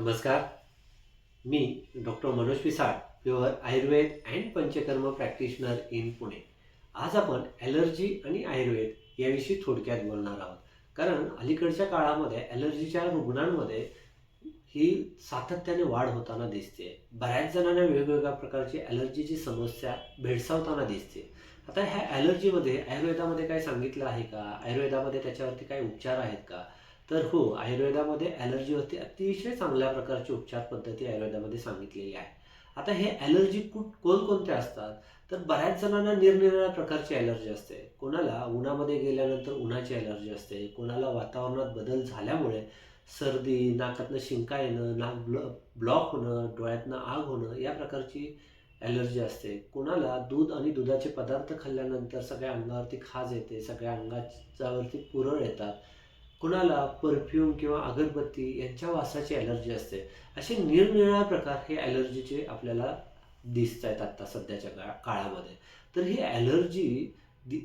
नमस्कार. मी doctor Manoj Pisal, pure Ayurveda and Panchakarma practitioner in Pune. आज आपण ॲलर्जी आणि आयुर्वेद याविषयी थोडक्यात बोलणार आहोत. कारण अलीकडच्या काळामध्ये ॲलर्जीच्या रुग्णांमध्ये ही सातत्याने वाढ होताना दिसते. बऱ्याच जणांना वेगवेगळ्या प्रकारची ॲलर्जीची समस्या भेडसावताना दिसते. आता ह्या ॲलर्जीमध्ये आयुर्वेदामध्ये काय सांगितलं आहे का? आयुर्वेदामध्ये त्याच्यावरती काही उपचार आहेत का? तर हो, आयुर्वेदामध्ये ॲलर्जीवरती अतिशय चांगल्या प्रकारची उपचार पद्धती आयुर्वेदामध्ये सांगितलेली आहे. आता हे ॲलर्जी कोणकोणत्या असतात? तर बऱ्याच जणांना निरनिराळ्या प्रकारची ॲलर्जी असते. कोणाला उन्हामध्ये गेल्यानंतर उन्हाची ॲलर्जी असते, कोणाला वातावरणात बदल झाल्यामुळे सर्दी, नाकातनं शिंका येणं, नाक ब्लॉक होणं, डोळ्यातनं आग होणं या प्रकारची ॲलर्जी असते. कोणाला दूध आणि दुधाचे पदार्थ खाल्ल्यानंतर सगळ्या अंगावरती खाज येते, सगळ्या अंगाच्यावरती पुरळ येतात. कुणाला परफ्यूम किंवा अगरबत्ती यांच्या वासाची ॲलर्जी असते. असे निरनिराळे प्रकार हे ॲलर्जीचे आपल्याला दिसत आहेत आत्ता सध्याच्या काळामध्ये. तर ही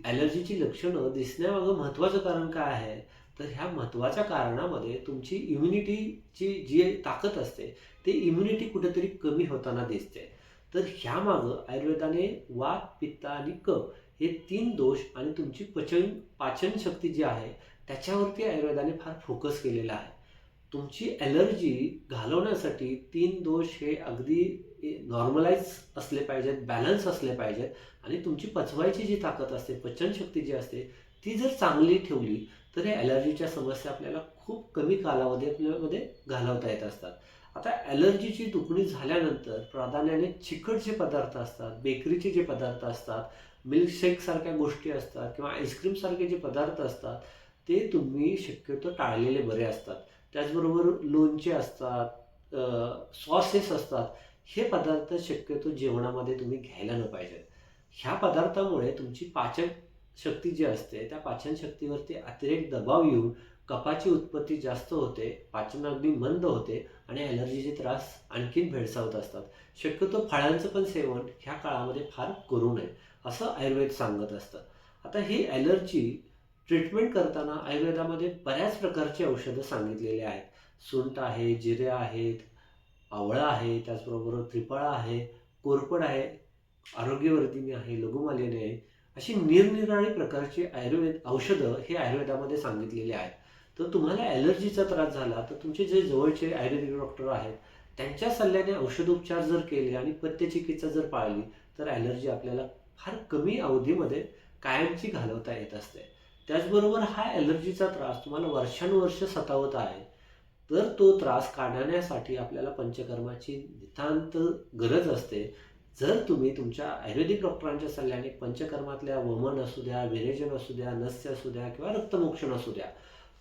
ॲलर्जीची लक्षणं दिसण्यामागं महत्त्वाचं कारण काय आहे? तर ह्या महत्त्वाच्या कारणामध्ये तुमची इम्युनिटीची जी ताकद असते, ती इम्युनिटी कुठेतरी कमी होताना दिसते. तर ह्यामागं आयुर्वेदाने वात, पित्त आणि कफ हे 3 दोष आणि तुमची पाचनशक्ती जी आहे त्याच्यावरती आयुर्वेदाने फार फोकस केलेला आहे. तुमची ॲलर्जी घालवण्यासाठी 3 दोष हे अगदी नॉर्मलाइज असले पाहिजेत, बॅलन्स असले पाहिजेत आणि तुमची पचवायची जी ताकद असते, पचनशक्ती जी असते, ती जर चांगली ठेवली, तर या ॲलर्जीच्या समस्या आपल्याला खूप कमी कालावधीमध्ये घालवता येत असतात. आता ॲलर्जीची दुखणी झाल्यानंतर प्राधान्याने चिकट जे पदार्थ असतात, बेकरीचे जे पदार्थ असतात, मिल्कशेकसारख्या गोष्टी असतात किंवा आईस्क्रीमसारखे जे पदार्थ असतात, ते तुम्ही शक्यतो टाळलेले बरे असतात. त्याचबरोबर लोणचे असतात, सॉसेस असतात, हे पदार्थ शक्यतो जेवणामध्ये तुम्ही घ्यायला न पाहिजेत. ह्या पदार्थामुळे तुमची पाचनशक्ती जी असते, त्या पाचनशक्तीवरती अतिरेक दबाव येऊन कफाची उत्पत्ती जास्त होते, पाचन अगदी मंद होते आणि ॲलर्जीचे त्रास आणखीन भेडसावत असतात. शक्यतो फळांचं पण सेवन ह्या काळामध्ये फार करू नये, असं आयुर्वेद सांगत असतं. आता ही ॲलर्जी ट्रीटमेंट करताना आयुर्वेदामध्ये बऱ्याच प्रकारची औषधं सांगितलेली आहेत. सुंठ आहे, जिरे आहेत, आवळा आहे, त्याचबरोबर त्रिफळा आहे, कोरफड आहे, आरोग्यवर्धिनी आहे, लघुमालिनी आहे. अशी निरनिराळी प्रकारची औषधं हे आयुर्वेदामध्ये सांगितलेली आहेत. तर तुम्हाला ॲलर्जीचा त्रास झाला तर तुमचे जे जवळचे आयुर्वेदिक डॉक्टर आहेत, त्यांच्या सल्ल्याने औषधोपचार जर केले आणि पथ्यचिकित्सा जर पाळली, तर ॲलर्जी आपल्याला फार कमी अवधीमध्ये कायमची घालवता येत असते. त्याचबरोबर हा ॲलर्जीचा त्रास तुम्हाला वर्षानुवर्ष सतावत आहे, तर तो त्रास काढण्यासाठी आपल्याला पंचकर्माची नितांत गरज असते. जर तुम्ही तुमच्या आयुर्वेदिक डॉक्टरांच्या सल्ल्याने पंचकर्मातल्या वमन असू द्या, विरेचन असू द्या, नस्य असू द्या किंवा रक्तमोक्षण असू द्या,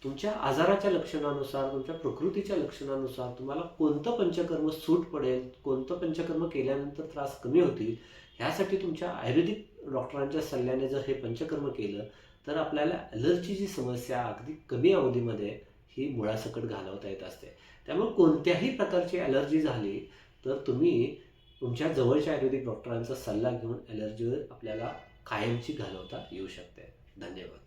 तुमच्या आजाराच्या लक्षणानुसार, तुमच्या प्रकृतीच्या लक्षणानुसार तुम्हाला कोणतं पंचकर्म सूट पडेल, कोणतं पंचकर्म केल्यानंतर त्रास कमी होतील, ह्यासाठी तुमच्या आयुर्वेदिक डॉक्टरांच्या सल्ल्याने जर हे पंचकर्म केलं, तर आपल्याला ॲलर्जीची समस्या अगदी कमी अवधीमध्ये ही मुळासकट घालवता येत असते. त्यामुळे कोणत्याही प्रकारची ॲलर्जी झाली, तर तुम्ही तुमच्या जवळच्या आयुर्वेदिक डॉक्टरांचा सल्ला घेऊन ॲलर्जीवर आपल्याला कायमची घालवता येऊ शकते. धन्यवाद.